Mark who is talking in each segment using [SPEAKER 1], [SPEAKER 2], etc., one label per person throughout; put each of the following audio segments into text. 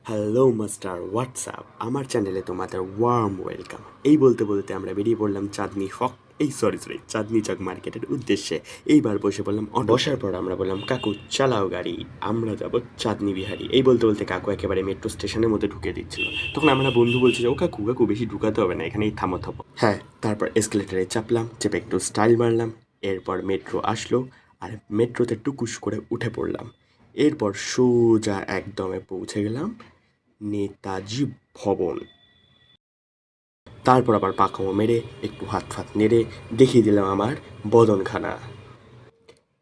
[SPEAKER 1] Hello master WhatsApp আমার চ্যানেলে তোমাদের ওয়ার্ম ওয়েলকাম। এই বলতে বলতে আমরা বেরিয়ে পড়লাম চাঁদনি চাঁদনি চক মার্কেটের উদ্দেশ্যে। এইবার বসে পড়লাম বসার পর আমরা বললাম কাকু চালাও গাড়ি, আমরা যাব চাঁদনি বিহারি। এই বলতে বলতে কাকু একেবারে মেট্রো স্টেশনের মধ্যে ঢুকে দিচ্ছিল। তখন আমরা বন্ধু বলছি যে ও কাকু কাকু বেশি ঢুকাতে হবে না, এখানেই থামো থামো। হ্যাঁ, তারপর এসকেলেটারে চাপলাম, চেপে একটু স্টাইল মারলাম। এরপর মেট্রো আসলো আর মেট্রোতে টুকুস করে উঠে পড়লাম। এরপর সোজা একদমে পৌঁছে গেলাম নেতাজি ভবন। তারপর আবার পাকামো মেরে একটু হাত ফাত নেড়ে দেখিয়ে দিলাম আমার বদনখানা।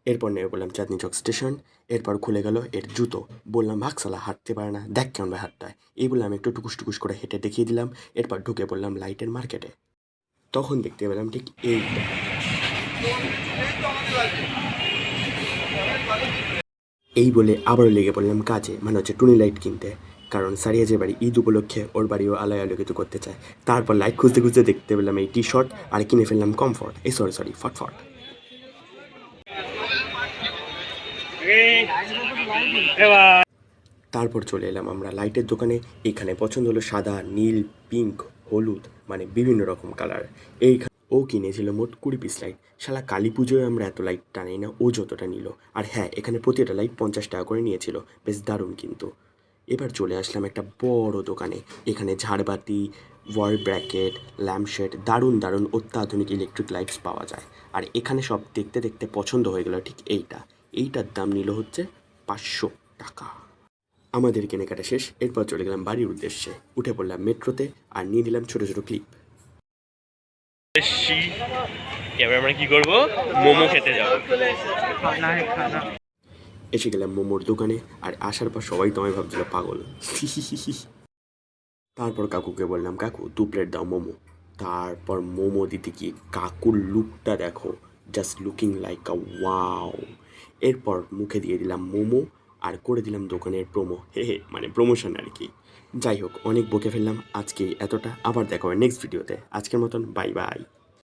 [SPEAKER 1] এরপর নেমে বললাম চাঁদনি চক স্টেশন। এরপর খুলে গেল এর জুতো। বললাম ভাগসালা হাঁটতে পারে না, দেখ কেমন ভাই হাঁটটায়। এই বললাম একটু টুকুস টুকুস করে হেঁটে দেখিয়ে দিলাম। এরপর ঢুকে পড়লাম লাইটের মার্কেটে। তখন দেখতে পেলাম ঠিক এইটা। এই বলে আবারও লেগে পড়লাম কাজে, মানে হচ্ছে টুনি লাইট কিনতে। কারণ সারিয়া যে বাড়ি ঈদ উপলক্ষে ওর বাড়িও আলোয় আলোকিত করতে চায়। তারপর লাইট খুঁজতে খুঁজতে দেখতে পেলাম এই টি শার্ট আর কিনে ফেললাম কমফর্ট, এই সরি ফটফট। তারপর চলে এলাম আমরা লাইটের দোকানে। এখানে পছন্দ হলো সাদা, নীল, পিঙ্ক, হলুদ, মানে বিভিন্ন রকম কালার। ও কিনেছিল মোট 20 পিস লাইট। শালা কালী পুজোয় আমরা এত লাইট টানি না, ও যতটা নিল। আর হ্যাঁ, এখানে প্রতিটা লাইট 50 টাকা করে নিয়েছিল, বেশ দারুণ কিন্তু। এবার চলে আসলাম একটা বড় দোকানে। এখানে ঝাড়বাতি, ওয়াল ব্র্যাকেট, ল্যাম্পশেড, দারুণ দারুণ অত্যাধুনিক ইলেকট্রিক লাইটস পাওয়া যায়। আর এখানে সব দেখতে দেখতে পছন্দ হয়ে গেল ঠিক এইটার দাম নিল হচ্ছে 500 টাকা। আমাদের কেনাকাটা শেষ। এরপর চলে গেলাম বাড়ির উদ্দেশ্যে। উঠে পড়লাম মেট্রোতে আর নিয়ে নিলাম ছোট ছোট ক্লিপ।
[SPEAKER 2] এবার আমরা কি করব? মোমো খেতে যাবো।
[SPEAKER 1] এসে গেলাম মোমোর দোকানে। আর আসার পর সবাই তো আমায় ভাবছিল পাগল। তারপর কাকুকে বললাম কাকু 2 প্লেট দাও মোমো। তারপর মোমো দিতে গিয়ে কাকুর লুকটা দেখো, জাস্ট লুকিং লাইক আ ওয়াও। এরপর মুখে দিয়ে দিলাম মোমো আর করে দিলাম দোকানের প্রোমো, মানে প্রমোশন আর কি। যাই হোক, অনেক বকে ফেললাম আজকে এতটা। আবার দেখা হবে নেক্সট ভিডিওতে। আজকের মতন বাই বাই।